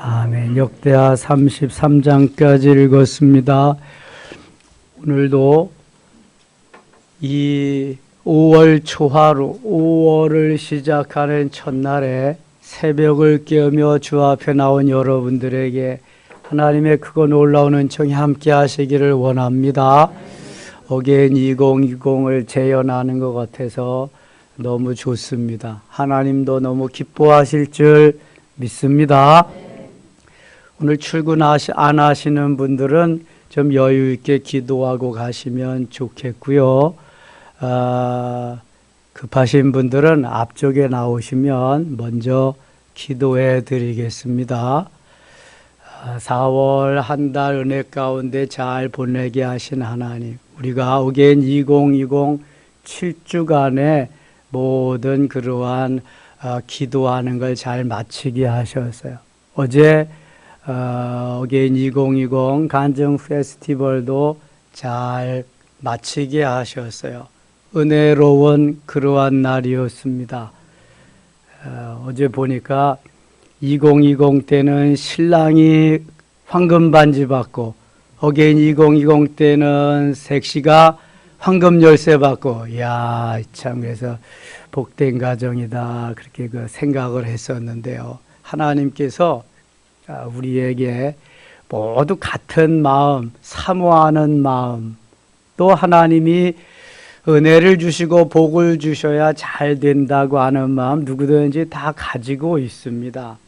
아멘. 역대하 33장까지 읽었습니다. 오늘도 이 5월 초하루, 5월을 시작하는 첫날에 새벽을 깨우며 주 앞에 나온 여러분들에게 하나님의 크고 놀라운 은총이 함께 하시기를 원합니다. 어게인 2020을 재현하는 것 같아서 너무 좋습니다. 하나님도 너무 기뻐하실 줄 믿습니다. 오늘 출근 안 하시는 분들은 좀 여유 있게 기도하고 가시면 좋겠고요. 급하신 분들은 앞쪽에 나오시면 먼저 기도해 드리겠습니다. 4월 한 달 은혜 가운데 잘 보내게 하신 하나님, 우리가 어게인 2020 7주간의 모든 그러한 기도하는 걸 잘 마치게 하셨어요. 어제 어게인 2020 간증 페스티벌도 잘 마치게 하셨어요. 은혜로운 그러한 날이었습니다. 어제 보니까 2020 때는 신랑이 황금 반지 받고, 어게인 2020 때는 섹시가 황금 열쇠 받고, 이야, 참, 그래서 복된 가정이다, 그렇게 그 생각을 했었는데요. 하나님께서 우리에게 모두 같은 마음, 사모하는 마음, 또 하나님이 은혜를 주시고 복을 주셔야 잘 된다고 하는 마음 누구든지 다 가지고 있습니다.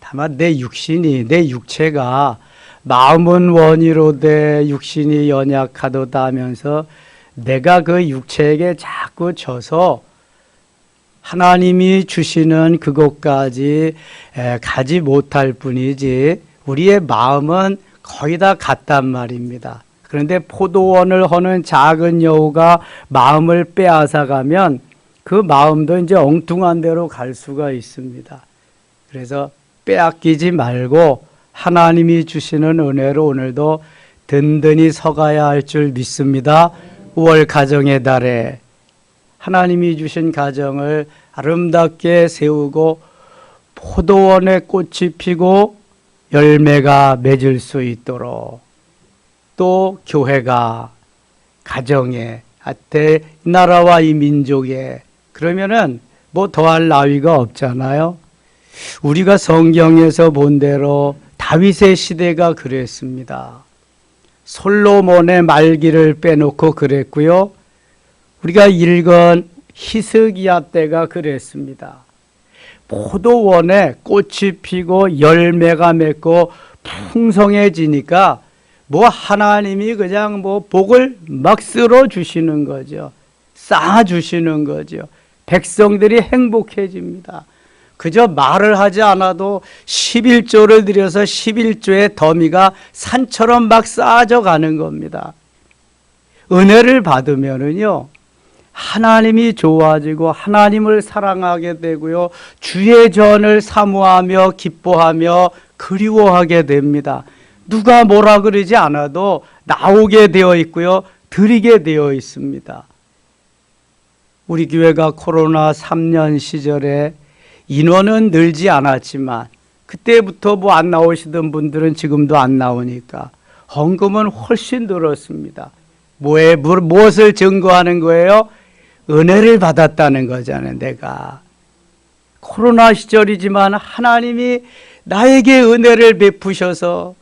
다만 내 육신이, 내 육체가 마음은 원이로되 육신이 연약하도다 하면서 내가 그 육체에게 자꾸 져서 하나님이 주시는 그것까지 가지 못할 뿐이지 우리의 마음은 거의 다 같단 말입니다. 그런데 포도원을 허는 작은 여우가 마음을 빼앗아 가면 그 마음도 이제 엉뚱한 데로 갈 수가 있습니다. 그래서 빼앗기지 말고 하나님이 주시는 은혜로 오늘도 든든히 서가야 할 줄 믿습니다. 5월 가정의 달에 하나님이 주신 가정을 아름답게 세우고 포도원에 꽃이 피고 열매가 맺을 수 있도록, 또 교회가 가정에, 나라와 이 민족에, 그러면은 뭐 더할 나위가 없잖아요. 우리가 성경에서 본 대로 다윗의 시대가 그랬습니다. 솔로몬의 말기를 빼놓고 그랬고요. 우리가 읽은 히스기야 때가 그랬습니다. 포도원에 꽃이 피고 열매가 맺고 풍성해지니까 뭐 하나님이 그냥 뭐 복을 막 쓸어 주시는 거죠. 쌓아 주시는 거죠. 백성들이 행복해집니다. 그저 말을 하지 않아도 11조를 들여서 11조의 더미가 산처럼 막 쌓아져 가는 겁니다. 은혜를 받으면은요, 하나님이 좋아지고 하나님을 사랑하게 되고요, 주의 전을 사모하며 기뻐하며 그리워하게 됩니다. 누가 뭐라 그러지 않아도 나오게 되어 있고요, 드리게 되어 있습니다. 우리 교회가 코로나 3년 시절에 인원은 늘지 않았지만 그때부터 뭐 안 나오시던 분들은 지금도 안 나오니까 헌금은 훨씬 늘었습니다. 무엇을 증거하는 거예요? 은혜를 받았다는 거잖아요. 내가 코로나 시절이지만 하나님이 나에게 은혜를 베푸셔서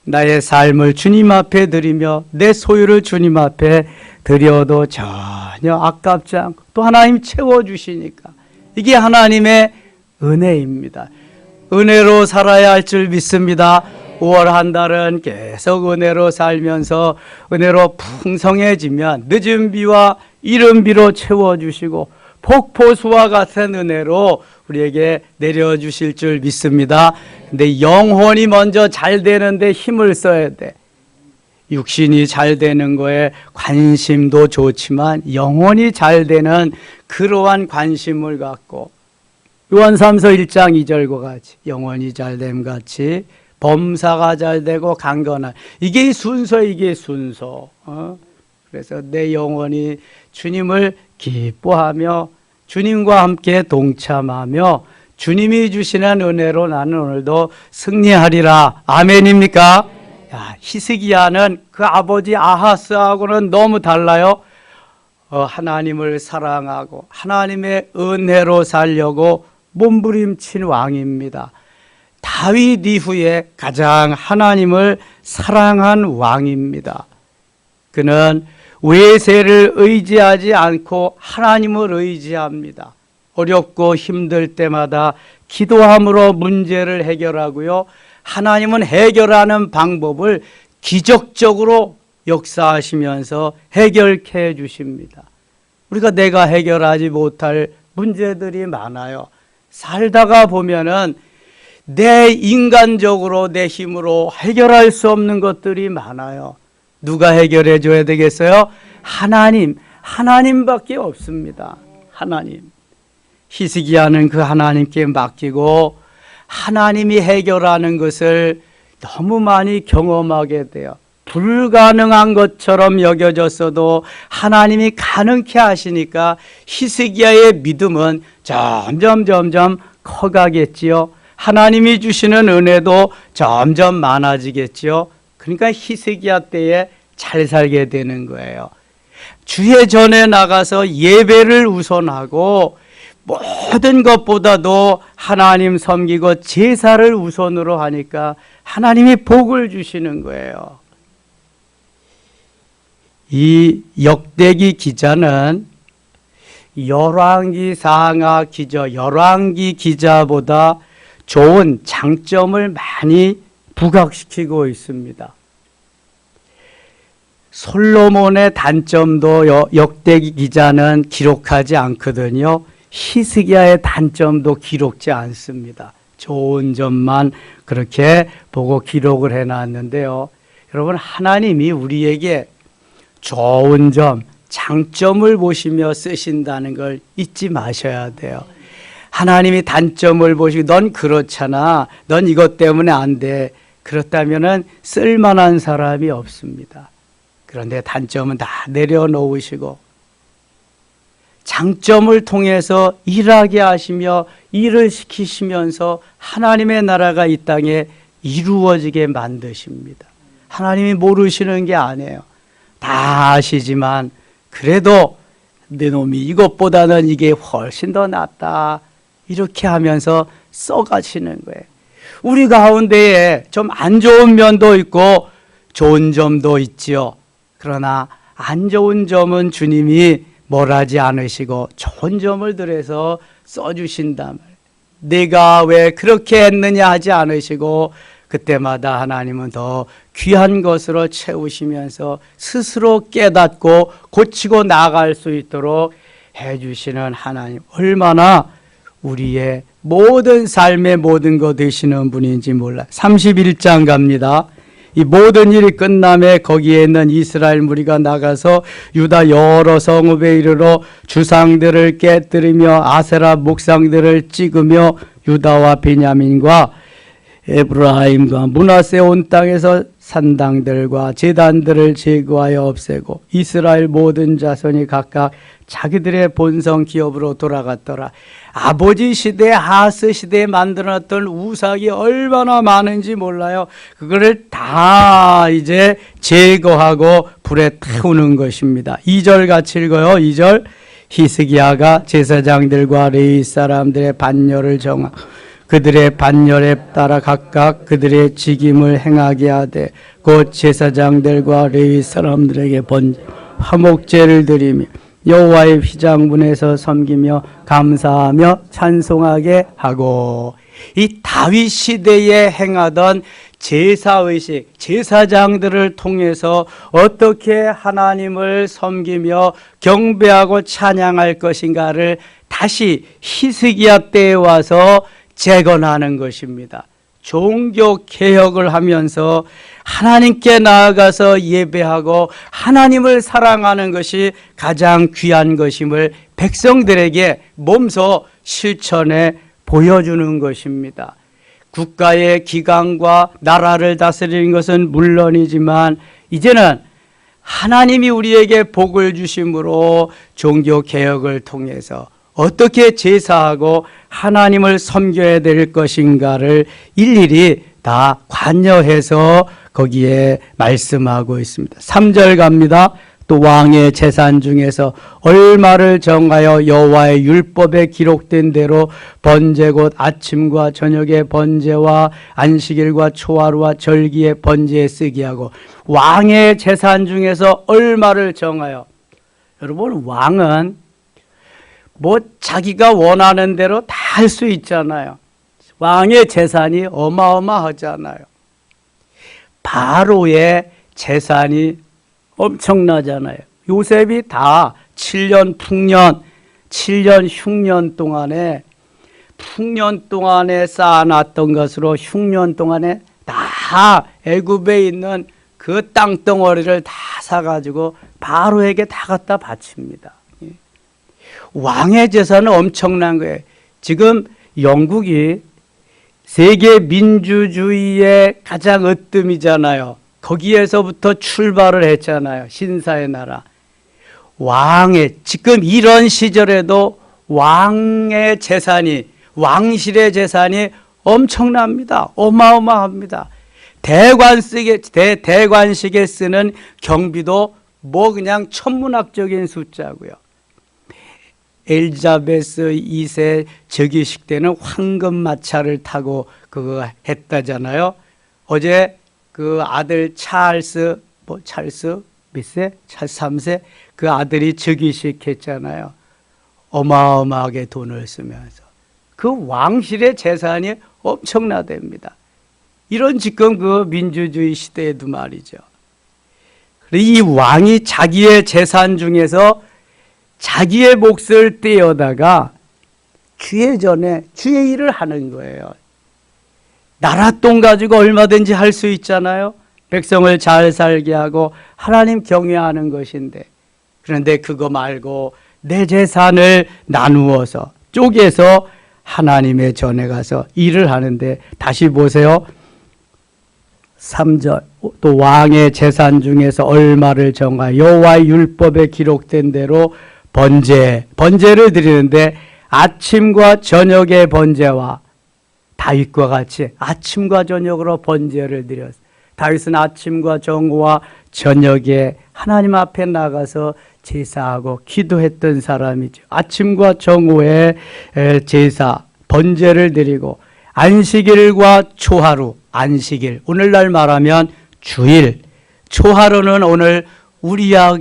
나의 삶을 주님 앞에 드리며 내 소유를 주님 앞에 드려도 전혀 아깝지 않고 또 하나님 채워주시니까 이게 하나님의 은혜입니다. 은혜로 살아야 할 줄 믿습니다. 5월 한 달은 계속 은혜로 살면서 은혜로 풍성해지면 늦은 비와 이른 비로 채워주시고 폭포수와 같은 은혜로 우리에게 내려주실 줄 믿습니다. 근데 영혼이 먼저 잘 되는데 힘을 써야 돼. 육신이 잘 되는 거에 관심도 좋지만 영혼이 잘 되는 그러한 관심을 갖고 요한삼서 1장 2절과 같이 영혼이 잘됨 같이 범사가 잘 되고 강건한, 이게 순서, 이게 순서. 그래서 내 영혼이 주님을 기뻐하며 주님과 함께 동참하며 주님이 주시는 은혜로 나는 오늘도 승리하리라. 아멘입니까? 야, 히스기야는 그 아버지 아하스하고는 너무 달라요. 하나님을 사랑하고 하나님의 은혜로 살려고 몸부림친 왕입니다. 다윗 이후에 가장 하나님을 사랑한 왕입니다. 그는 외세를 의지하지 않고 하나님을 의지합니다. 어렵고 힘들 때마다 기도함으로 문제를 해결하고요. 하나님은 해결하는 방법을 기적적으로 역사하시면서 해결해 주십니다. 우리가 내가 해결하지 못할 문제들이 많아요. 살다가 보면은 내 인간적으로 내 힘으로 해결할 수 없는 것들이 많아요. 누가 해결해 줘야 되겠어요? 하나님밖에 없습니다. 하나님. 히스기야는 그 하나님께 맡기고 하나님이 해결하는 것을 너무 많이 경험하게 돼요. 불가능한 것처럼 여겨졌어도 하나님이 가능케 하시니까 히스기야의 믿음은 점점 커가겠지요. 하나님이 주시는 은혜도 점점 많아지겠지요. 그러니까 히스기야 때에 잘 살게 되는 거예요. 주의 전에 나가서 예배를 우선하고 모든 것보다도 하나님 섬기고 제사를 우선으로 하니까 하나님이 복을 주시는 거예요. 이 역대기 기자는 열왕기 상하 기자, 열왕기 기자보다 좋은 장점을 많이 부각시키고 있습니다. 솔로몬의 단점도 역대기 기자는 기록하지 않거든요. 히스기야의 단점도 기록지 않습니다. 좋은 점만 그렇게 보고 기록을 해놨는데요. 여러분, 하나님이 우리에게 좋은 점, 장점을 보시며 쓰신다는 걸 잊지 마셔야 돼요. 하나님이 단점을 보시고 넌 그렇잖아, 넌 이것 때문에 안 돼, 그렇다면은 쓸만한 사람이 없습니다. 그런데 단점은 다 내려놓으시고 장점을 통해서 일하게 하시며 일을 시키시면서 하나님의 나라가 이 땅에 이루어지게 만드십니다. 하나님이 모르시는 게 아니에요. 다 아시지만 그래도 내 놈이 이것보다는 이게 훨씬 더 낫다, 이렇게 하면서 써가시는 거예요. 우리 가운데에 좀 안 좋은 면도 있고 좋은 점도 있지요. 그러나 안 좋은 점은 주님이 뭘 하지 않으시고 좋은 점을 들여서 써주신다면, 내가 왜 그렇게 했느냐 하지 않으시고 그때마다 하나님은 더 귀한 것으로 채우시면서 스스로 깨닫고 고치고 나아갈 수 있도록 해주시는 하나님, 얼마나 우리의 모든 삶의 모든 것 되시는 분인지 몰라요. 31장 갑니다. 이 모든 일이 끝남에 거기에 있는 이스라엘 무리가 나가서 유다 여러 성읍에 이르러 주상들을 깨뜨리며 아세라 목상들을 찍으며 유다와 베냐민과 에브라임과 므낫세 온 땅에서 산당들과 제단들을 제거하여 없애고 이스라엘 모든 자손이 각각 자기들의 본성 기업으로 돌아갔더라. 아버지 시대 하스 시대에 만들어놨던 우상이 얼마나 많은지 몰라요. 그거를 다 이제 제거하고 불에 태우는 것입니다. 2절 같이 읽어요. 2절. 히스기야가 제사장들과 레위 사람들의 반열을 정하고 그들의 반열에 따라 각각 그들의 직임을 행하게 하되 곧 제사장들과 레위 사람들에게 화목제를 드리며 여호와의 휘장문에서 섬기며 감사하며 찬송하게 하고, 이 다윗 시대에 행하던 제사의식, 제사장들을 통해서 어떻게 하나님을 섬기며 경배하고 찬양할 것인가를 다시 히스기야 때에 와서 재건하는 것입니다. 종교 개혁을 하면서 하나님께 나아가서 예배하고 하나님을 사랑하는 것이 가장 귀한 것임을 백성들에게 몸소 실천해 보여주는 것입니다. 국가의 기강과 나라를 다스리는 것은 물론이지만 이제는 하나님이 우리에게 복을 주심으로 종교 개혁을 통해서 어떻게 제사하고 하나님을 섬겨야 될 것인가를 일일이 다 관여해서 거기에 말씀하고 있습니다. 3절 갑니다. 또 왕의 재산 중에서 얼마를 정하여 여호와의 율법에 기록된 대로 번제 곧 아침과 저녁의 번제와 안식일과 초하루와 절기의 번제에 쓰게 하고 왕의 재산 중에서 얼마를 정하여. 여러분, 왕은 뭐 자기가 원하는 대로 다 할 수 있잖아요. 왕의 재산이 어마어마하잖아요. 바로의 재산이 엄청나잖아요. 요셉이 다 7년 풍년, 7년 흉년 동안에 풍년 동안에 쌓아놨던 것으로 흉년 동안에 다 애굽에 있는 그 땅덩어리를 다 사가지고 바로에게 다 갖다 바칩니다. 왕의 재산은 엄청난 거예요. 지금 영국이 세계 민주주의의 가장 으뜸이잖아요. 거기에서부터 출발을 했잖아요. 신사의 나라. 왕의, 지금 이런 시절에도 왕의 재산이, 왕실의 재산이 엄청납니다. 어마어마합니다. 대관식에 쓰는 경비도 뭐 그냥 천문학적인 숫자고요. 엘리자베스 2세 즉위식 때는 황금 마차를 타고 그거 했다잖아요. 어제 그 아들 찰스 몇 세? 찰스 3세 그 아들이 즉위식 했잖아요. 어마어마하게 돈을 쓰면서. 그 왕실의 재산이 엄청나답니다. 이런 지금 그 민주주의 시대에도 말이죠. 이 왕이 자기의 재산 중에서 자기의 몫을 떼어다가 주의 전에 주의 일을 하는 거예요. 나라 돈 가지고 얼마든지 할 수 있잖아요. 백성을 잘 살게 하고 하나님 경외하는 것인데, 그런데 그거 말고 내 재산을 나누어서 쪼개서 하나님의 전에 가서 일을 하는데, 다시 보세요. 3절 또 왕의 재산 중에서 얼마를 정하여 여호와의 율법에 기록된 대로 번제를 드리는데 아침과 저녁의 번제와, 다윗과 같이 아침과 저녁으로 번제를 드렸어요. 다윗은 아침과 정오와 저녁에 하나님 앞에 나가서 제사하고 기도했던 사람이죠. 아침과 정오에 제사, 번제를 드리고 안식일과 초하루, 안식일, 오늘날 말하면 주일, 초하루는 오늘 우리가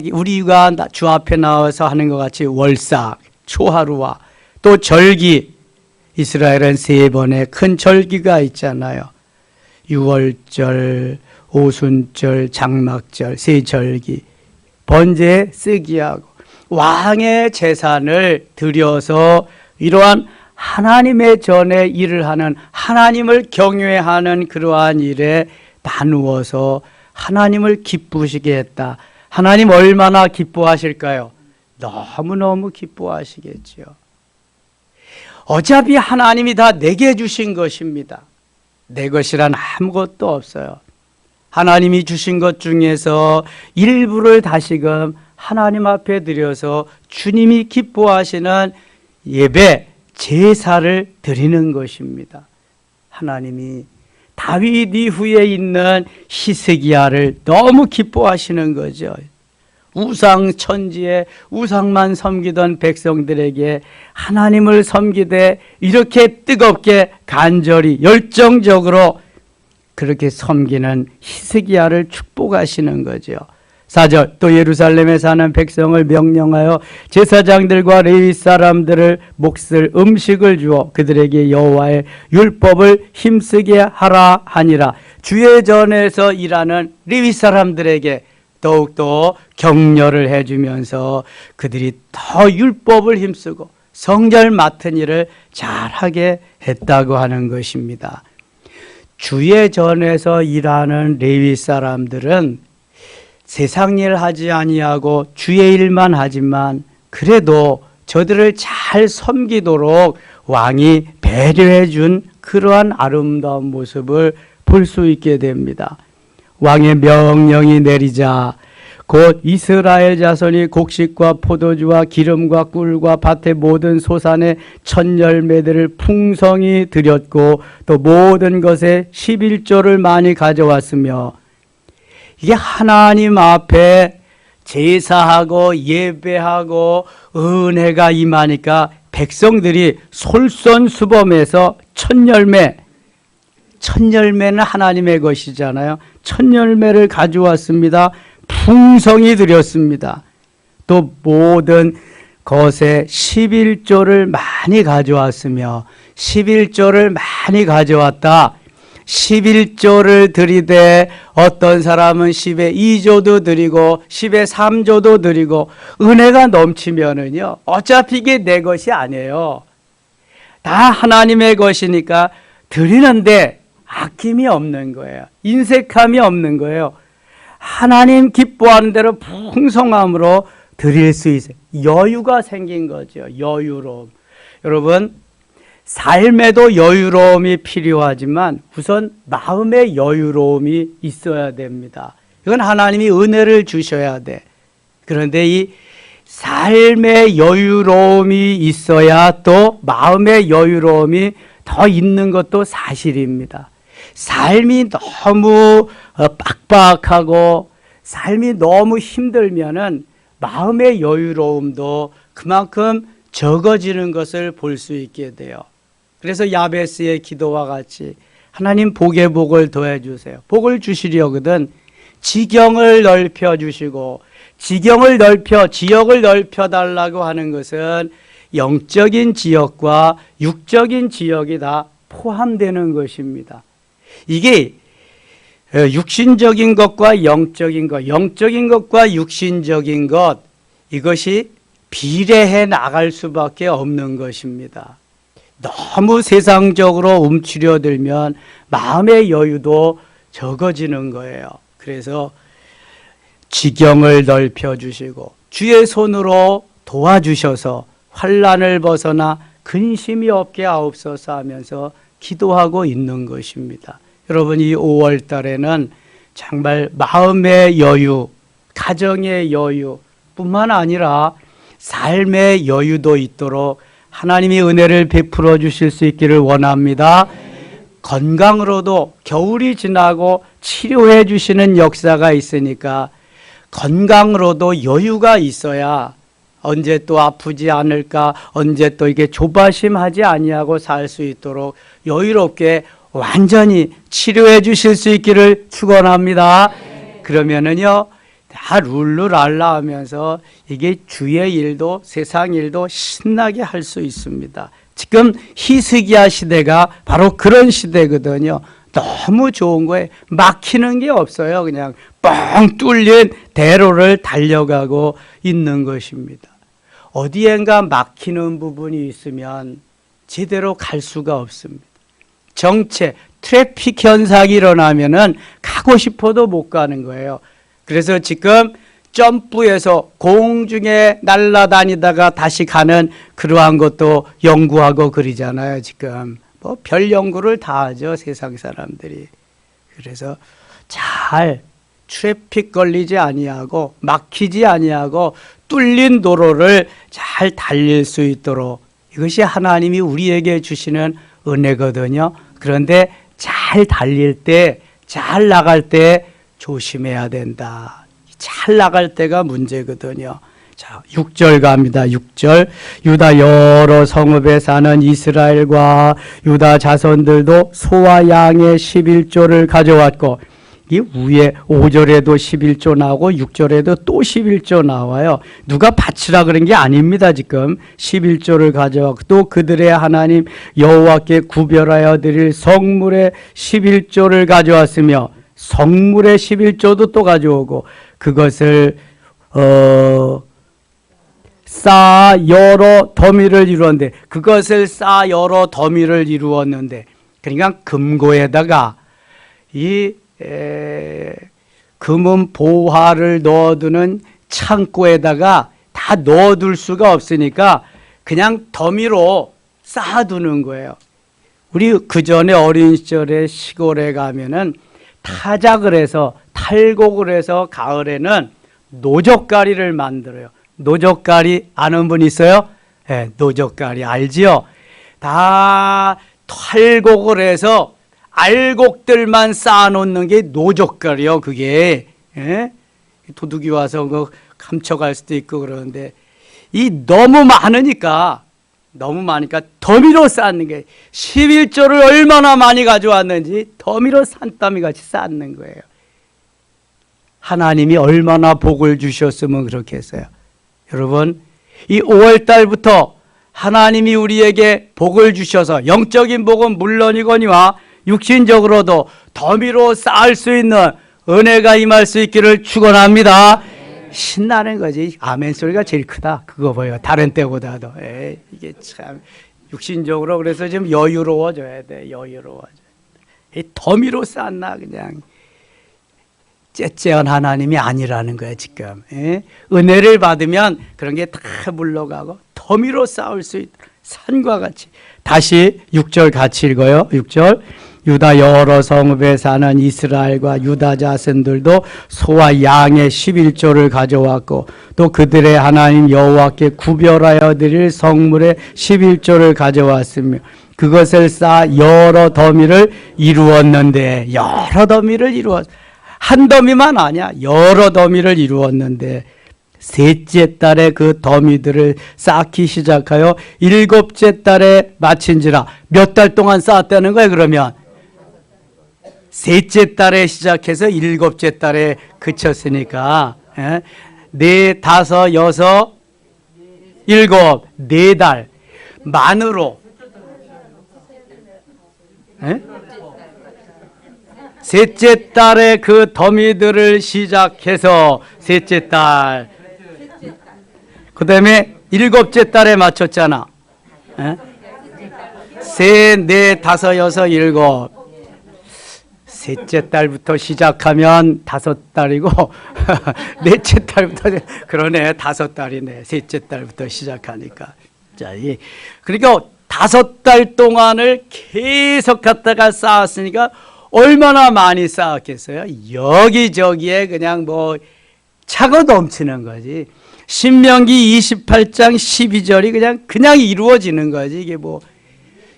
주 앞에 나와서 하는 것 같이 월삭, 초하루와 또 절기, 이스라엘은 3번의 큰 절기가 있잖아요. 유월절, 오순절, 장막절, 3절기, 번제에 쓰게 하고 왕의 재산을 들여서 이러한 하나님의 전에 일을 하는, 하나님을 경외하는 그러한 일에 나누어서 하나님을 기쁘시게 했다. 하나님 얼마나 기뻐하실까요? 너무너무 기뻐하시겠죠. 어차피 하나님이 다 내게 주신 것입니다. 내 것이란 아무것도 없어요. 하나님이 주신 것 중에서 일부를 다시금 하나님 앞에 드려서 주님이 기뻐하시는 예배, 제사를 드리는 것입니다. 하나님이 다윗 이후에 있는 히스기야를 너무 기뻐하시는 거죠. 우상 천지에 우상만 섬기던 백성들에게 하나님을 섬기되 이렇게 뜨겁게 간절히 열정적으로 그렇게 섬기는 히스기야를 축복하시는 거죠. 4절 또 예루살렘에 사는 백성을 명령하여 제사장들과 레위 사람들을 몫을 음식을 주어 그들에게 여호와의 율법을 힘쓰게 하라 하니라. 주의 전에서 일하는 레위 사람들에게 더욱더 격려를 해주면서 그들이 더 율법을 힘쓰고 성전 맡은 일을 잘하게 했다고 하는 것입니다. 주의 전에서 일하는 레위 사람들은 세상 일 하지 아니하고 주의 일만 하지만 그래도 저들을 잘 섬기도록 왕이 배려해 준 그러한 아름다운 모습을 볼 수 있게 됩니다. 왕의 명령이 내리자 곧 이스라엘 자손이 곡식과 포도주와 기름과 꿀과 밭의 모든 소산의 첫 열매들을 풍성히 드렸고 또 모든 것에 11조를 많이 가져왔으며, 이게 하나님 앞에 제사하고 예배하고 은혜가 임하니까 백성들이 솔선수범해서 첫 열매는 하나님의 것이잖아요. 첫 열매를 가져왔습니다. 풍성히 드렸습니다. 또 모든 것에 11조를 많이 가져왔으며, 11조를 많이 가져왔다. 11조를 드리되 어떤 사람은 10의 2조도 드리고 10의 3조도 드리고, 은혜가 넘치면은요, 어차피 이게 내 것이 아니에요. 다 하나님의 것이니까 드리는데 아낌이 없는 거예요. 인색함이 없는 거예요. 하나님 기뻐하는 대로 풍성함으로 드릴 수 있어요. 여유가 생긴 거죠. 여유로움. 여러분, 삶에도 여유로움이 필요하지만 우선 마음의 여유로움이 있어야 됩니다. 이건 하나님이 은혜를 주셔야 돼. 그런데 이 삶의 여유로움이 있어야 또 마음의 여유로움이 더 있는 것도 사실입니다. 삶이 너무 빡빡하고 삶이 너무 힘들면은 마음의 여유로움도 그만큼 적어지는 것을 볼 수 있게 돼요. 그래서 야베스의 기도와 같이 하나님 복에 복을 더해 주세요. 복을 주시려거든 지경을 넓혀 주시고, 지경을 넓혀 지역을 넓혀 달라고 하는 것은 영적인 지역과 육적인 지역이 다 포함되는 것입니다. 이게 육신적인 것과 영적인 것, 영적인 것과 육신적인 것, 이것이 비례해 나갈 수밖에 없는 것입니다. 너무 세상적으로 움츠려들면 마음의 여유도 적어지는 거예요. 그래서 지경을 넓혀주시고 주의 손으로 도와주셔서 환난을 벗어나 근심이 없게 하옵소서 하면서 기도하고 있는 것입니다. 여러분, 이 5월 달에는 정말 마음의 여유, 가정의 여유 뿐만 아니라 삶의 여유도 있도록 하나님이 은혜를 베풀어 주실 수 있기를 원합니다. 건강으로도 겨울이 지나고 치료해 주시는 역사가 있으니까 건강으로도 여유가 있어야 언제 또 아프지 않을까, 언제 또 이게 조바심하지 아니하고 살 수 있도록 여유롭게 완전히 치료해 주실 수 있기를 축원합니다. 그러면은요, 다 룰루랄라 하면서 이게 주의 일도 세상 일도 신나게 할 수 있습니다. 지금 히스기야 시대가 바로 그런 시대거든요. 너무 좋은 거예요. 막히는 게 없어요. 그냥 뻥 뚫린 대로를 달려가고 있는 것입니다. 어디엔가 막히는 부분이 있으면 제대로 갈 수가 없습니다. 정체, 트래픽 현상이 일어나면은 가고 싶어도 못 가는 거예요. 그래서 지금 점프해서 공중에 날아다니다가 다시 가는 그러한 것도 연구하고 그러잖아요. 지금 뭐 별 연구를 다 하죠, 세상 사람들이. 그래서 잘 트래픽 걸리지 아니하고 막히지 아니하고 뚫린 도로를 잘 달릴 수 있도록, 이것이 하나님이 우리에게 주시는 은혜거든요. 그런데 잘 달릴 때, 잘 나갈 때 조심해야 된다. 잘 나갈 때가 문제거든요. 자, 6절 갑니다. 6절. 유다 여러 성읍에 사는 이스라엘과 유다 자손들도 소와 양의 11조를 가져왔고, 이 위에 5절에도 11조 나오고 6절에도 또 11조 나와요. 누가 바치라 그런 게 아닙니다. 지금 11조를 가져왔고, 또 그들의 하나님 여호와께 구별하여 드릴 성물의 11조를 가져왔으며, 성물의 11조도 또 가져오고, 그것을 쌓아 여러 더미를 이루었는데, 그것을 쌓아 여러 더미를 이루었는데, 그러니까 금고에다가 이 금은 보화를 넣어두는 창고에다가 다 넣어둘 수가 없으니까 그냥 더미로 쌓아두는 거예요. 우리 그 전에 어린 시절에 시골에 가면은 타작을 해서, 탈곡을 해서 가을에는 노젓가리를 만들어요. 노젓가리 아는 분 있어요? 네, 노젓가리 알지요? 다 탈곡을 해서 알곡들만 쌓아놓는 게 노젓가리요. 그게 예? 도둑이 와서 그 감춰갈 수도 있고 그러는데 이 너무 많으니까 더미로 쌓는 게 11조를 얼마나 많이 가져왔는지 더미로 산더미 같이 쌓는 거예요. 하나님이 얼마나 복을 주셨으면 그렇게 했어요. 여러분, 이 5월 달부터 하나님이 우리에게 복을 주셔서 영적인 복은 물론이거니와 육신적으로도 더미로 쌓을 수 있는 은혜가 임할 수 있기를 축원합니다. 신나는 거지. 아멘 소리가 제일 크다. 그거 보여. 다른 때보다도. 이게 참 육신적으로 그래서 좀 여유로워져야 돼. 여유로워져. 더미로 쌓나 그냥. 째째한 하나님이 아니라는 거야 지금. 은혜를 받으면 그런 게 다 물러가고 더미로 쌓을 수 있다. 산과 같이. 다시 6절 같이 읽어요. 6절. 유다 여러 성읍에 사는 이스라엘과 유다 자손들도 소와 양의 11조를 가져왔고 또 그들의 하나님 여호와께 구별하여 드릴 성물의 11조를 가져왔으며 그것을 쌓아 여러 더미를 이루었는데 여러 더미를 이루었 한 더미만 아니야. 여러 더미를 이루었는데 셋째 달에 그 더미들을 쌓기 시작하여 일곱째 달에 마친지라. 몇 달 동안 쌓았다는 거예요 그러면? 셋째 달에 시작해서 일곱째 달에 그쳤으니까 네, 다섯, 여섯, 일곱, 네 달 만으로 셋째 달에 그 더미들을 시작해서 셋째 달 그 다음에 일곱째 달에 맞췄잖아. 셋, 넷, 다섯, 여섯, 일곱 셋째 달부터 시작하면 다섯 달이고 넷째 달부터 그러네 다섯 달이네. 셋째 달부터 시작하니까 자, 그러니까 다섯 달 동안을 계속 갖다가 쌓았으니까 얼마나 많이 쌓았겠어요? 여기저기에 그냥 뭐 차고 넘치는 거지. 신명기 28장 12절이 그냥 이루어지는 거지. 이게 뭐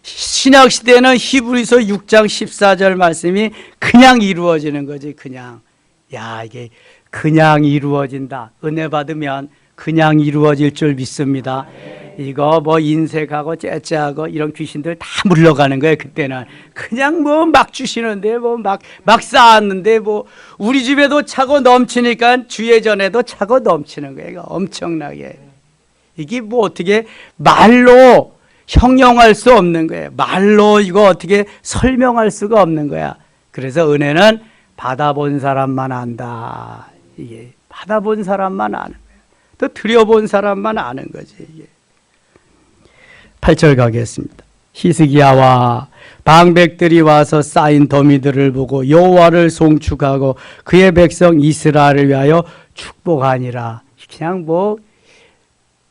신약 시대는 히브리서 6장 14절 말씀이 그냥 이루어지는 거지. 그냥 야 이게 그냥 이루어진다. 은혜 받으면 그냥 이루어질 줄 믿습니다. 이거 뭐 인색하고 째째하고 이런 귀신들 다 물러가는 거예요. 그때는 그냥 뭐 막 주시는데 뭐 막 쌓았는데 뭐 우리 집에도 차고 넘치니까 주의 전에도 차고 넘치는 거예요. 이거 엄청나게 이게 뭐 어떻게 말로 형용할 수 없는 거예요. 말로 이거 어떻게 설명할 수가 없는 거야. 그래서 은혜는 받아본 사람만 안다. 이게 받아본 사람만 아는 거예요. 또 드려본 사람만 아는 거지. 이게. 8절 가겠습니다. 히스기야와 방백들이 와서 쌓인 더미들을 보고 여호와를 송축하고 그의 백성 이스라엘을 위하여 축복하니라. 그냥 뭐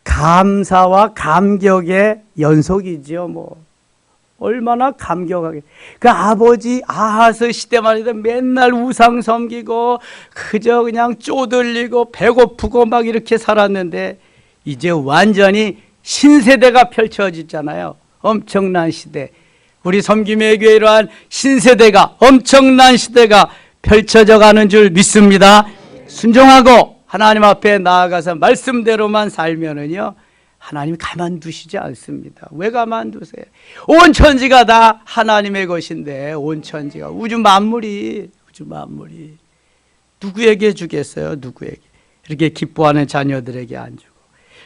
감사와 감격의 연속이죠. 뭐 얼마나 감격하게. 그 아버지 아하스 시대만 해도 맨날 우상 섬기고 그저 그냥 쪼들리고 배고프고 막 이렇게 살았는데 이제 완전히 신세대가 펼쳐지잖아요. 엄청난 시대. 우리 섬김의 교회 이러한 신세대가 엄청난 시대가 펼쳐져 가는 줄 믿습니다. 순종하고 하나님 앞에 나아가서 말씀대로만 살면은요 하나님이 가만두시지 않습니다. 왜 가만두세요? 온 천지가 다 하나님의 것인데 온 천지가 우주 만물이 누구에게 주겠어요? 누구에게? 이렇게 기뻐하는 자녀들에게 안 주고.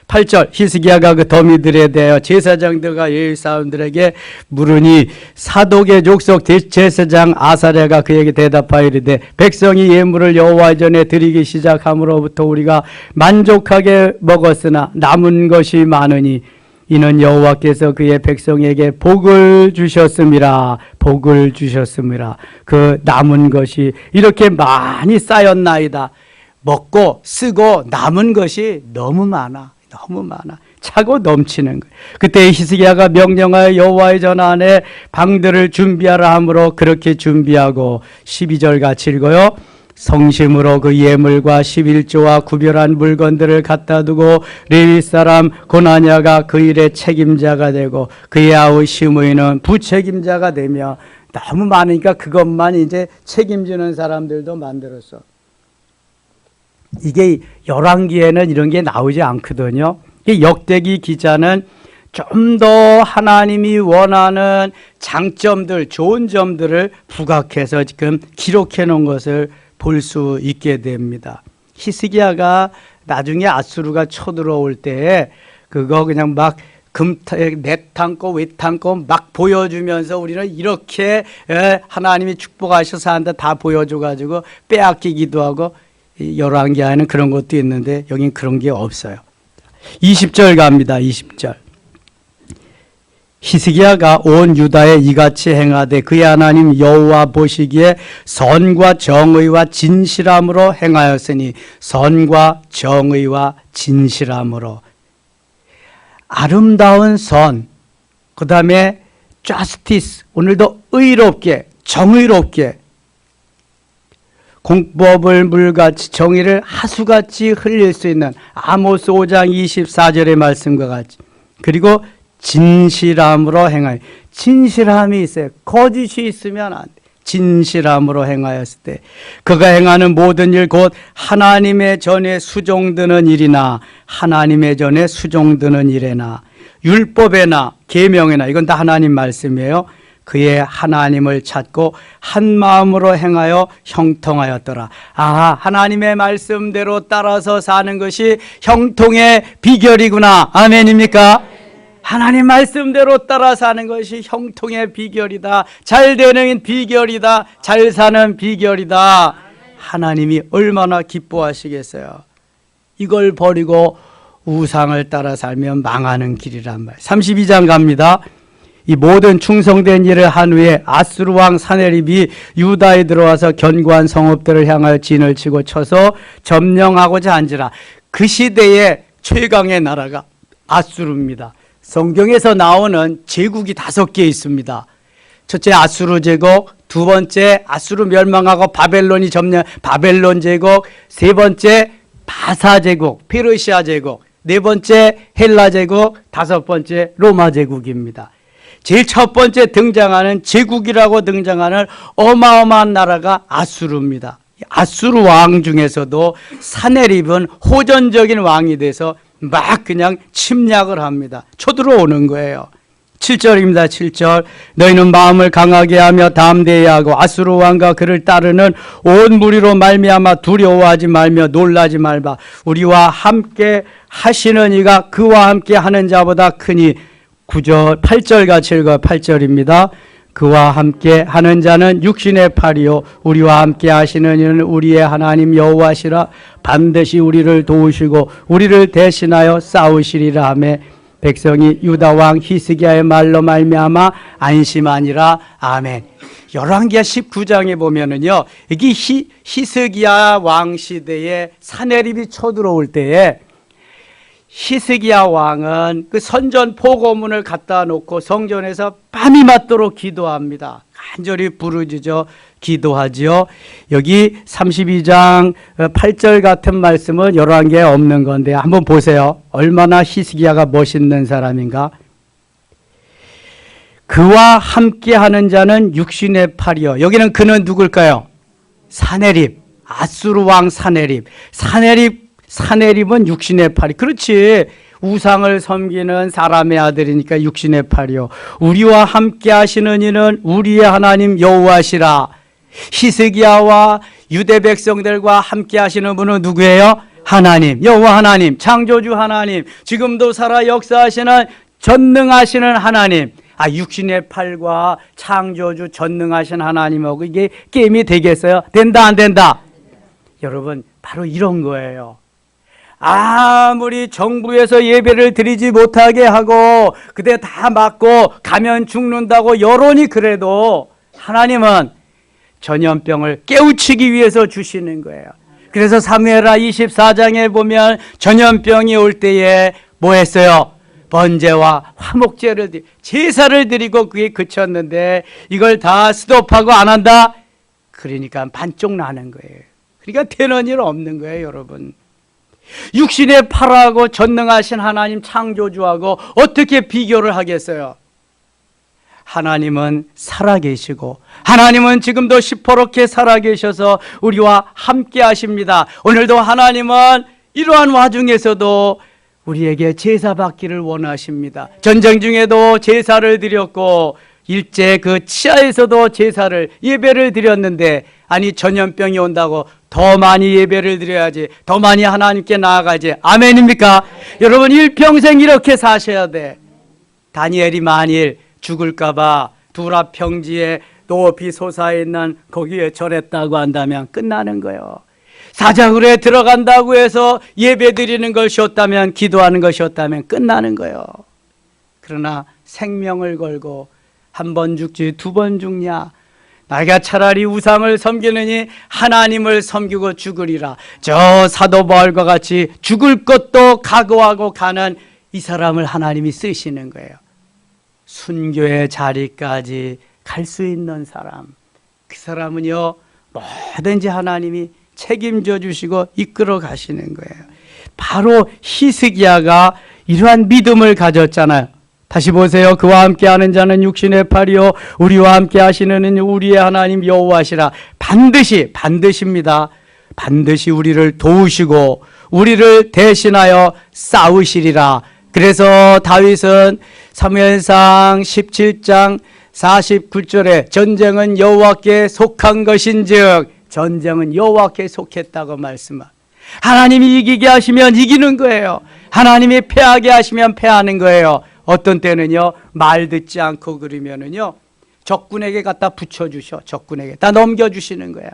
8절 히스기야가 그 더미들에 대하여 제사장들과 예일 사람들에게 물으니 사독의 족속 제사장 아사랴가 그에게 대답하여 이르되 백성이 예물을 여호와 전에 드리기 시작함으로부터 우리가 만족하게 먹었으나 남은 것이 많으니 이는 여호와께서 그의 백성에게 복을 주셨음이라. 복을 주셨음이라. 그 남은 것이 이렇게 많이 쌓였나이다. 먹고 쓰고 남은 것이 너무 많아. 차고 넘치는 거예요. 그때 히스기야가 명령하여 여호와의 전 안에 방들을 준비하라 하므로 그렇게 준비하고 12절 같이 읽어요. 성심으로 그 예물과 11조와 구별한 물건들을 갖다 두고 레위 사람 고나냐가 그 일의 책임자가 되고 그의 아우 시므이는 부책임자가 되며, 너무 많으니까 그것만 이제 책임지는 사람들도 만들었어. 이게 열왕기에는 이런 게 나오지 않거든요. 역대기 기자는 좀 더 하나님이 원하는 장점들, 좋은 점들을 부각해서 지금 기록해 놓은 것을 볼 수 있게 됩니다. 히스기야가 나중에 아수르가 쳐들어올 때 그거 그냥 막 내탐고 외탐고 막 보여주면서 우리는 이렇게 하나님이 축복하셔서 한다 다 보여줘가지고 빼앗기기도 하고, 열왕기에는 그런 것도 있는데 여긴 그런 게 없어요. 20절 갑니다. 20절. 히스기야가 온 유다에 이같이 행하되 그의 하나님 여호와 보시기에 선과 정의와 진실함으로 행하였으니, 선과 정의와 진실함으로, 아름다운 선, 그 다음에 justice, 오늘도 의롭게 정의롭게, 공법을 물같이 정의를 하수같이 흘릴 수 있는 아모스 5장 24절의 말씀과 같이, 그리고 진실함으로 행하여, 진실함이 있어요. 거짓이 있으면 안 돼. 진실함으로 행하였을 때 그가 행하는 모든 일 곧 하나님의 전에 수종드는 일이나 하나님의 전에 수종드는 일에나 율법에나 계명에나, 이건 다 하나님 말씀이에요. 그의 하나님을 찾고 한 마음으로 행하여 형통하였더라. 아, 하나님의 말씀대로 따라서 사는 것이 형통의 비결이구나. 아멘입니까? 하나님 말씀대로 따라 사는 것이 형통의 비결이다. 잘 되는 비결이다. 잘 사는 비결이다. 하나님이 얼마나 기뻐하시겠어요. 이걸 버리고 우상을 따라 살면 망하는 길이란 말. 32장 갑니다. 이 모든 충성된 일을 한 후에 아수르 왕 사네립이 유다에 들어와서 견고한 성읍들을 향하여 진을 치고 쳐서 점령하고자 한지라. 그 시대의 최강의 나라가 아수르입니다. 성경에서 나오는 제국이 5개 있습니다. 첫째 아수르 제국, 두 번째 아수르 멸망하고 바벨론이 점령, 바벨론 제국, 세 번째 바사 제국, 페르시아 제국, 네 번째 헬라 제국, 다섯 번째 로마 제국입니다. 제일 첫 번째 등장하는 제국이라고 등장하는 어마어마한 나라가 아수르입니다. 아수르 왕 중에서도 사네립은 호전적인 왕이 돼서 막 그냥 침략을 합니다. 쳐들어오는 거예요. 7절입니다. 7절. 너희는 마음을 강하게 하며 담대해야 하고 아수르 왕과 그를 따르는 온 무리로 말미암아 두려워하지 말며 놀라지 말바. 우리와 함께 하시는 이가 그와 함께 하는 자보다 크니. 9절, 8절 같이 읽어. 8절입니다. 그와 함께 하는 자는 육신의 팔이요 우리와 함께 하시는 이는 우리의 하나님 여호와시라. 반드시 우리를 도우시고 우리를 대신하여 싸우시리라 하며 백성이 유다 왕 히스기야의 말로 말미암아 안심하니라. 아멘. 열왕기하 19장에 보면은요, 여기 히스기야 왕 시대에 사네립이 쳐들어올 때에 히스기야 왕은 그 선전 포고문을 갖다 놓고 성전에서 밤이 맞도록 기도합니다. 간절히 부르짖어 기도하지요. 여기 32장 8절 같은 말씀은 열왕기에 없는 건데 한번 보세요. 얼마나 히스기야가 멋있는 사람인가. 그와 함께하는 자는 육신의 팔이요. 여기는 그는 누굴까요? 사네립, 아수르 왕 사네립. 사네립은 육신의 팔이. 그렇지. 우상을 섬기는 사람의 아들이니까 육신의 팔이요. 우리와 함께 하시는 이는 우리의 하나님 여호와시라. 히스기야와 유대 백성들과 함께 하시는 분은 누구예요? 하나님, 여호와 하나님, 창조주 하나님, 지금도 살아 역사하시는 전능하시는 하나님. 아, 육신의 팔과 창조주 전능하신 하나님하고 이게 게임이 되겠어요? 된다 안 된다? 여러분, 바로 이런 거예요. 아무리 정부에서 예배를 드리지 못하게 하고 그때 다 맞고 가면 죽는다고 여론이 그래도 하나님은 전염병을 깨우치기 위해서 주시는 거예요. 그래서 사무엘하 24장에 보면 전염병이 올 때에 뭐 했어요? 번제와 화목제를 제사를 드리고 그게 그쳤는데 이걸 다 스톱하고 안 한다? 그러니까 반쪽 나는 거예요. 그러니까 되는 일 없는 거예요, 여러분. 육신의 팔하고 전능하신 하나님 창조주하고 어떻게 비교를 하겠어요? 하나님은 살아계시고 하나님은 지금도 시퍼렇게 살아계셔서 우리와 함께 하십니다. 오늘도 하나님은 이러한 와중에서도 우리에게 제사 받기를 원하십니다. 전쟁 중에도 제사를 드렸고 일제 그 치하에서도 제사를 예배를 드렸는데, 아니 전염병이 온다고 더 많이 예배를 드려야지, 더 많이 하나님께 나아가지. 아멘입니까? 여러분 일평생 이렇게 사셔야 돼. 다니엘이 만일 죽을까 봐 두라 평지에 높이 솟아있는 거기에 절했다고 한다면 끝나는 거예요. 사자굴에 들어간다고 해서 예배 드리는 것이었다면, 기도하는 것이었다면 끝나는 거예요. 그러나 생명을 걸고 한 번 죽지 두 번 죽냐? 내가 차라리 우상을 섬기느니 하나님을 섬기고 죽으리라. 저 사도 바울과 같이 죽을 것도 각오하고 가는 이 사람을 하나님이 쓰시는 거예요. 순교의 자리까지 갈 수 있는 사람, 그 사람은요 뭐든지 하나님이 책임져 주시고 이끌어 가시는 거예요. 바로 히스기야가 이러한 믿음을 가졌잖아요. 다시 보세요. 그와 함께 하는 자는 육신의 팔이요 우리와 함께 하시는 우리의 하나님 여호와시라. 반드시입니다. 반드시 우리를 도우시고 우리를 대신하여 싸우시리라. 그래서 다윗은 사무엘상 17장 49절에 전쟁은 여호와께 속한 것인즉, 전쟁은 여호와께 속했다고 말씀합니다. 하나님이 이기게 하시면 이기는 거예요. 하나님이 패하게 하시면 패하는 거예요. 어떤 때는요 말 듣지 않고 그러면은요 적군에게 갖다 붙여주셔. 적군에게 다 넘겨주시는 거야.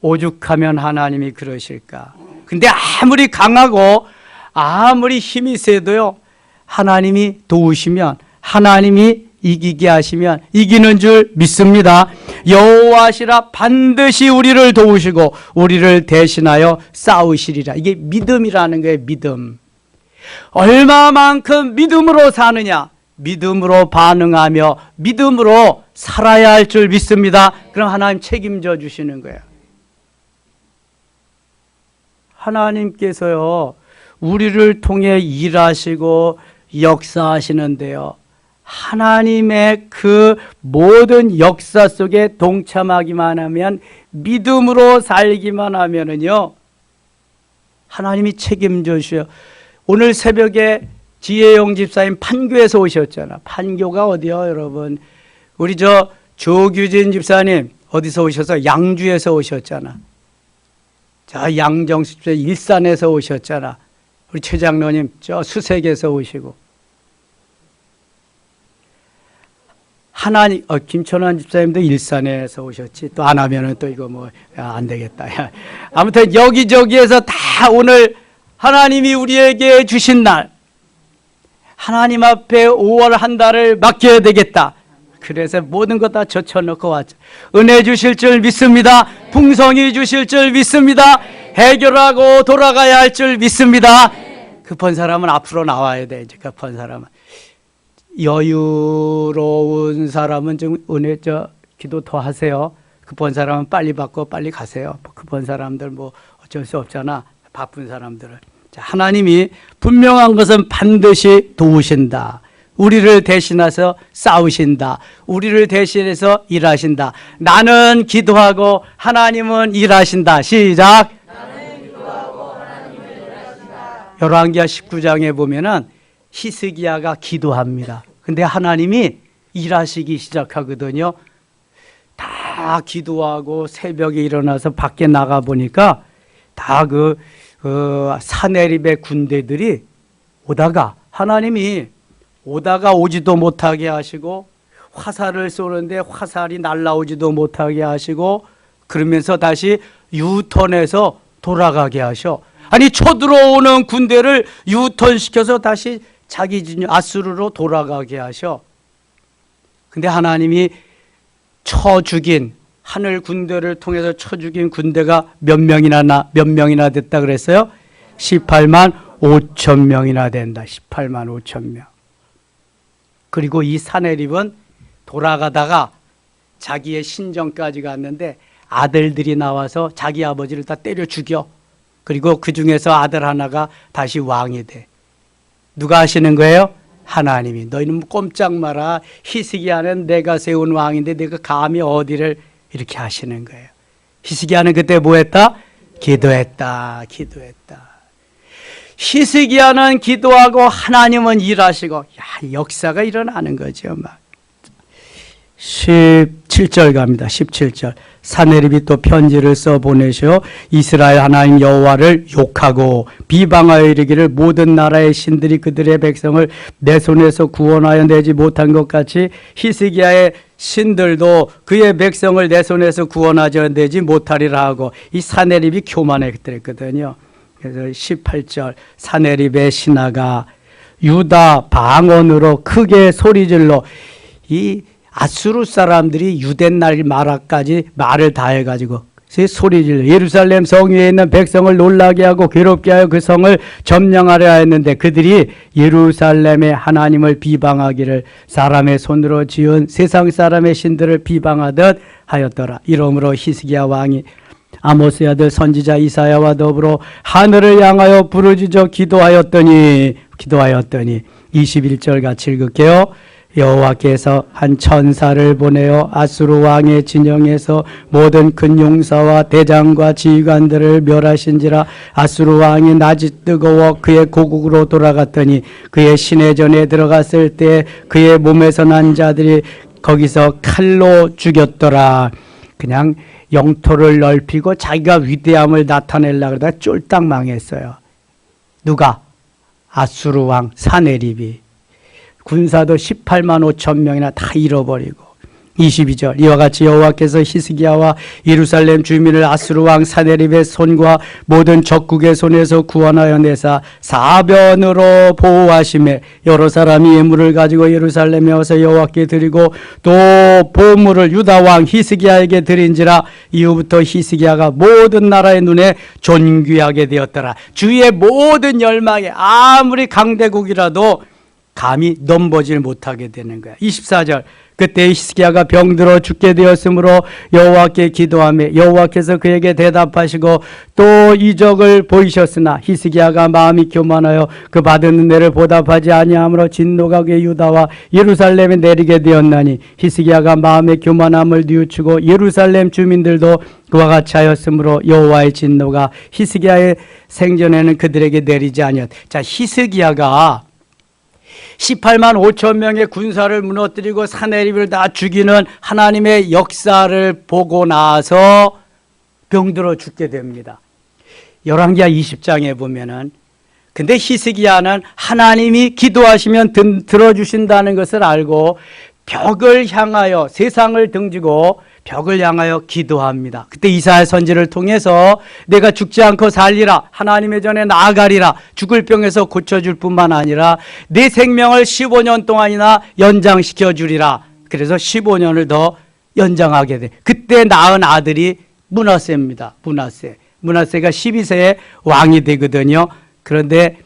오죽하면 하나님이 그러실까. 근데 아무리 강하고 아무리 힘이 세도요 하나님이 도우시면, 하나님이 이기게 하시면 이기는 줄 믿습니다. 여호와시라. 반드시 우리를 도우시고 우리를 대신하여 싸우시리라. 이게 믿음이라는 거예요. 믿음. 얼마만큼 믿음으로 사느냐, 믿음으로 반응하며 믿음으로 살아야 할 줄 믿습니다. 그럼 하나님 책임져 주시는 거예요. 하나님께서요 우리를 통해 일하시고 역사하시는데요, 하나님의 그 모든 역사 속에 동참하기만 하면, 믿음으로 살기만 하면은요 하나님이 책임져 주셔요. 오늘 새벽에 지혜영 집사님 판교에서 오셨잖아. 판교가 어디요, 여러분? 우리 저 조규진 집사님 어디서 오셔서? 양주에서 오셨잖아. 자, 양정수 집사 일산에서 오셨잖아. 우리 최 장로님 저 수색에서 오시고. 하나님, 김천환 집사님도 일산에서 오셨지. 또 안 하면은 또 이거 뭐 안 되겠다. 아무튼 여기저기에서 다 오늘 하나님이 우리에게 주신 날, 하나님 앞에 5월 한 달을 맡겨야 되겠다. 그래서 모든 것 다 젖혀놓고 왔죠. 은혜 주실 줄 믿습니다. 풍성히 주실 줄 믿습니다. 해결하고 돌아가야 할 줄 믿습니다. 급한 사람은 앞으로 나와야 돼. 이제 급한 사람은. 여유로운 사람은 좀 은혜 기도 더 하세요. 급한 사람은 빨리 받고 빨리 가세요. 급한 사람들 뭐 어쩔 수 없잖아. 바쁜 사람들은. 자, 하나님이 분명한 것은 반드시 도우신다. 우리를 대신해서 싸우신다. 우리를 대신해서 일하신다. 나는 기도하고 하나님은 일하신다. 시작. 나는 기도하고 하나님은 일하신다. 열왕기하 19장에 보면은 히스기야가 기도합니다. 근데 하나님이 일하시기 시작하거든요. 다 기도하고 새벽에 일어나서 밖에 나가 보니까 다 사내립의 군대들이 오다가, 하나님이 오다가 오지도 못하게 하시고, 화살을 쏘는데 화살이 날라오지도 못하게 하시고, 그러면서 다시 유턴해서 돌아가게 하셔. 아니 쳐들어오는 군대를 유턴시켜서 다시 자기 진영 아수르로 돌아가게 하셔. 근데 하나님이 쳐 죽인, 하늘 군대를 통해서 쳐 죽인 군대가 몇 명이나 됐다 그랬어요? 18만 5천 명이나 된다. 18만 5천 명. 그리고 이 사내립은 돌아가다가 자기의 신정까지 갔는데 아들들이 나와서 자기 아버지를 다 때려 죽여. 그리고 그 중에서 아들 하나가 다시 왕이 돼. 누가 하시는 거예요? 하나님이. 너희는 꼼짝 마라. 히스기야는 내가 세운 왕인데 내가 감히 어디를 이렇게 하시는 거예요. 히스기야는 그때 뭐 했다? 기도했다. 히스기야는 기도하고 하나님은 일하시고, 야, 역사가 일어나는 거죠. 막 17절 갑니다. 17절. 사내립이 또 편지를 써 보내셔 이스라엘 하나님 여호와를 욕하고 비방하여 이르기를 모든 나라의 신들이 그들의 백성을 내 손에서 구원하여 내지 못한 것 같이 히스기야의 신들도 그의 백성을 내 손에서 구원하여 내지 못하리라 하고, 이 사내립이 교만했더랬거든요. 그래서 18절 사내립의 신하가 유다 방언으로 크게 소리질러, 이 아수르 사람들이 유댄날 마라까지 말을 다 해가지고 소리질러 예루살렘 성 위에 있는 백성을 놀라게 하고 괴롭게 하여 그 성을 점령하려 했는데, 그들이 예루살렘의 하나님을 비방하기를 사람의 손으로 지은 세상 사람의 신들을 비방하듯 하였더라. 이러므로 히스기야 왕이 아모스의 아들 선지자 이사야와 더불어 하늘을 향하여 부르짖어 기도하였더니 21절 같이 읽을게요. 여호와께서 한 천사를 보내어 아수르 왕의 진영에서 모든 큰 용사와 대장과 지휘관들을 멸하신지라. 아수르 왕이 낯이 뜨거워 그의 고국으로 돌아갔더니 그의 시내전에 들어갔을 때 그의 몸에서 난 자들이 거기서 칼로 죽였더라. 그냥 영토를 넓히고 자기가 위대함을 나타내려고 그러다가 쫄딱 망했어요. 누가? 아수르 왕 사네립이. 군사도 18만 5천 명이나 다 잃어버리고. 22절 이와 같이 여호와께서 히스기야와 예루살렘 주민을 아수르 왕 사네립의 손과 모든 적국의 손에서 구원하여 내사 사변으로 보호하시매 여러 사람이 예물을 가지고 예루살렘에 와서 여호와께 드리고 또 보물을 유다 왕 히스기야에게 드린지라. 이후부터 히스기야가 모든 나라의 눈에 존귀하게 되었더라. 주위의 모든 열망에 아무리 강대국이라도 감히 넘보질 못하게 되는 거야. 24절 그때 히스기야가 병들어 죽게 되었으므로 여호와께 기도하며 여호와께서 그에게 대답하시고 또 이적을 보이셨으나 히스기야가 마음이 교만하여 그 받은 은혜를 보답하지 아니하므로 진노가 그의 유다와 예루살렘에 내리게 되었나니 히스기야가 마음의 교만함을 뉘우치고 예루살렘 주민들도 그와 같이 하였으므로 여호와의 진노가 히스기야의 생전에는 그들에게 내리지 아니었다. 자, 히스기야가 18만 5천 명의 군사를 무너뜨리고 사내립을 다 죽이는 하나님의 역사를 보고 나서 병들어 죽게 됩니다. 열왕기하 20장에 보면은, 근데 히스기야는 하나님이 기도하시면 들어주신다는 것을 알고 벽을 향하여 세상을 등지고 벽을 향하여 기도합니다. 그때 이사야 선지를 통해서 내가 죽지 않고 살리라, 하나님의 전에 나아가리라, 죽을 병에서 고쳐줄 뿐만 아니라 내 생명을 15년 동안이나 연장시켜 주리라. 그래서 15년을 더 연장하게 돼. 그때 낳은 아들이 므낫세입니다. 므낫세가 12세에 왕이 되거든요. 그런데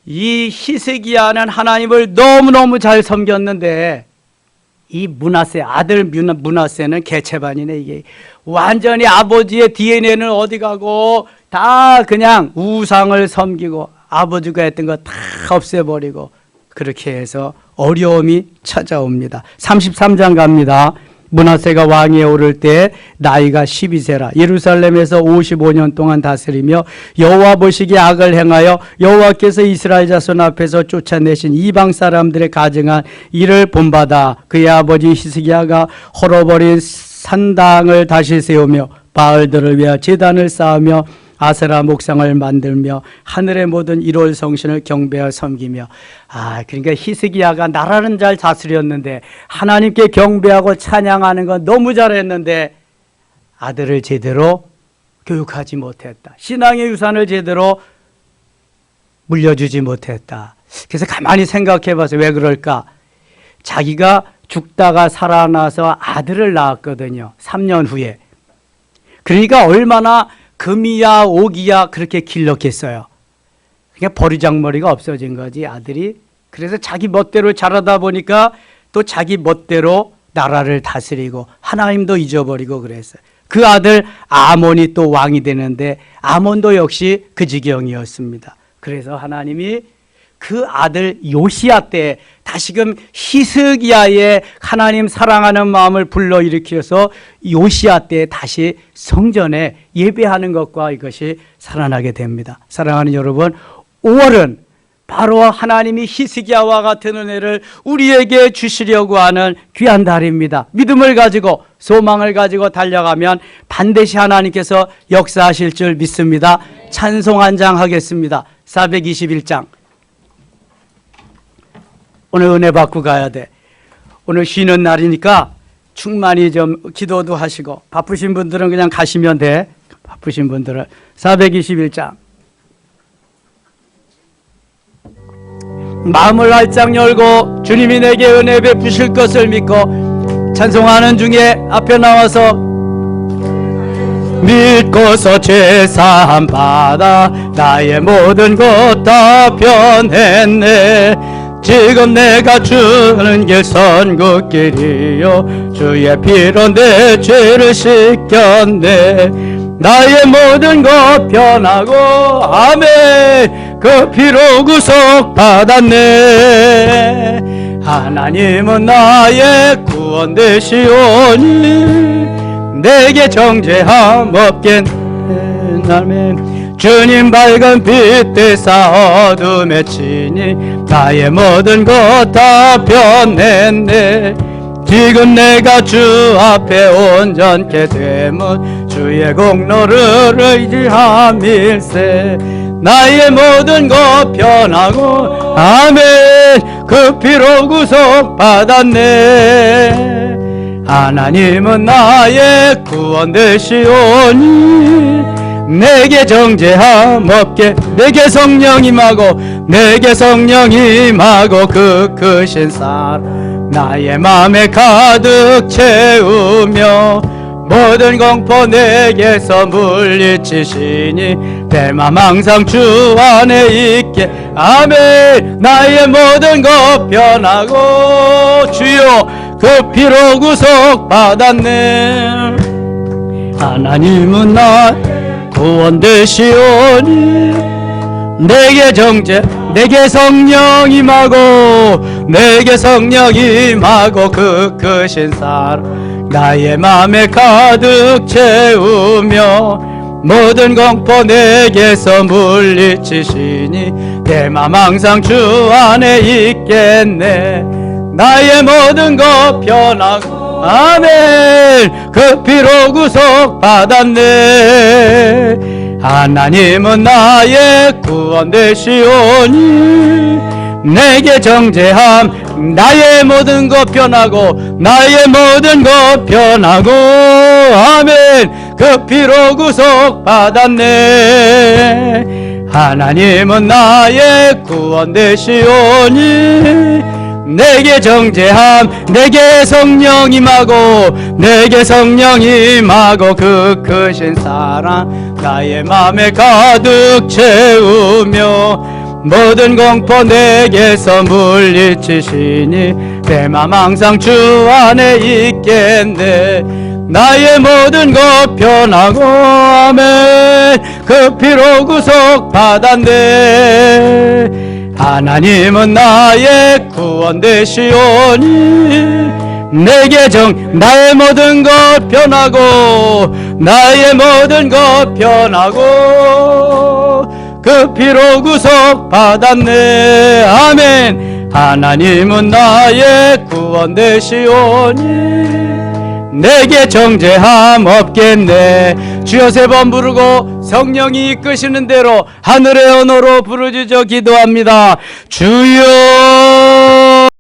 이 히스기야는 하나님을 너무너무 잘 섬겼는데 이 므낫세 아들 므낫세는 개체반이네. 이게 완전히 아버지의 DNA는 어디 가고 다 그냥 우상을 섬기고 아버지가 했던 거 다 없애버리고 그렇게 해서 어려움이 찾아옵니다. 33장 갑니다. 므낫세가 왕위에 오를 때 나이가 12세라 예루살렘에서 55년 동안 다스리며 여호와 보시기에 악을 행하여 여호와께서 이스라엘 자손 앞에서 쫓아내신 이방 사람들의 가증한 일을 본받아 그의 아버지 히스기야가 헐어버린 산당을 다시 세우며 바알들을 위하여 제단을 쌓으며 아세라 목상을 만들며 하늘의 모든 일월 성신을 경배하여 섬기며. 그러니까 히스기야가 나라는 잘 다스렸는데 하나님께 경배하고 찬양하는 건 너무 잘했는데 아들을 제대로 교육하지 못했다. 신앙의 유산을 제대로 물려주지 못했다. 그래서 가만히 생각해 봐서 왜 그럴까? 자기가 죽다가 살아나서 아들을 낳았거든요. 3년 후에. 그러니까 얼마나 금이야 옥이야 그렇게 길렀겠어요. 그냥 버리장머리가 없어진 거지 아들이. 그래서 자기 멋대로 자라다 보니까 또 자기 멋대로 나라를 다스리고 하나님도 잊어버리고 그랬어요. 그 아들 아몬이 또 왕이 되는데 아몬도 역시 그 지경이었습니다. 그래서 하나님이 그 아들 요시야 때 다시금 히스기야의 하나님 사랑하는 마음을 불러일으켜서 요시야 때 다시 성전에 예배하는 것과 이것이 살아나게 됩니다. 사랑하는 여러분, 5월은 바로 하나님이 히스기야와 같은 은혜를 우리에게 주시려고 하는 귀한 달입니다. 믿음을 가지고 소망을 가지고 달려가면 반드시 하나님께서 역사하실 줄 믿습니다. 찬송 한 장 하겠습니다. 421장. 오늘 은혜 받고 가야 돼. 오늘 쉬는 날이니까 충만히 좀 기도도 하시고, 바쁘신 분들은 그냥 가시면 돼. 바쁘신 분들은 421장. 마음을 활짝 열고 주님이 내게 은혜 베푸실 것을 믿고 찬송하는 중에 앞에 나와서 믿고서 제사함 받아 나의 모든 것 다 변했네. 지금 내가 주는 길 선긋길이요 주의 피로 내 죄를 씻겼네. 나의 모든 것 변하고 아멘 그 피로 구속 받았네. 하나님은 나의 구원 되시오니 내게 정죄함 없겠네. 아멘. 주님 밝은 빛 되사 어둠에 치니 나의 모든 것 다 변했네. 지금 내가 주 앞에 온전케 되면 주의 공로를 의지함일세. 나의 모든 것 변하고 아멘 그 피로 구속 받았네. 하나님은 나의 구원 되시오니 내게 정죄함 없게. 내게 성령 임하고 내게 성령 임하고 그 크신 사랑 나의 맘에 가득 채우며 모든 공포 내게서 물리치시니 내 맘 항상 주 안에 있게. 아멘. 나의 모든 것 변하고 주여 그 피로 구속 받았네. 하나님은 나의 구원 되시오니 내게 정죄 내게 성령 임하고 내게 성령 임하고 그 크신 사랑 나의 맘에 가득 채우며 모든 공포 내게서 물리치시니 내 맘 항상 주 안에 있겠네. 나의 모든 것 변하고 아멘 그 피로 구속 받았네. 하나님은 나의 구원 되시오니 내게 정죄함 나의 모든 것 변하고 나의 모든 것 변하고 아멘 그 피로 구속 받았네. 하나님은 나의 구원 되시오니 내게 정죄함 내게 성령 임하고 내게 성령 임하고 그 크신 사랑 나의 맘에 가득 채우며 모든 공포 내게서 물리치시니 내 맘 항상 주 안에 있겠네. 나의 모든 것 변하고 아멘 그 피로 구속 받았네. 하나님은 나의 구원 되시오니 내게 나의 모든 것 변하고 나의 모든 것 변하고 그 피로 구속 받았네. 아멘. 하나님은 나의 구원 되시오니 내게 정죄함 없겠네. 주여 세 번 부르고 성령이 이끄시는 대로 하늘의 언어로 부르짖어 기도합니다. 주여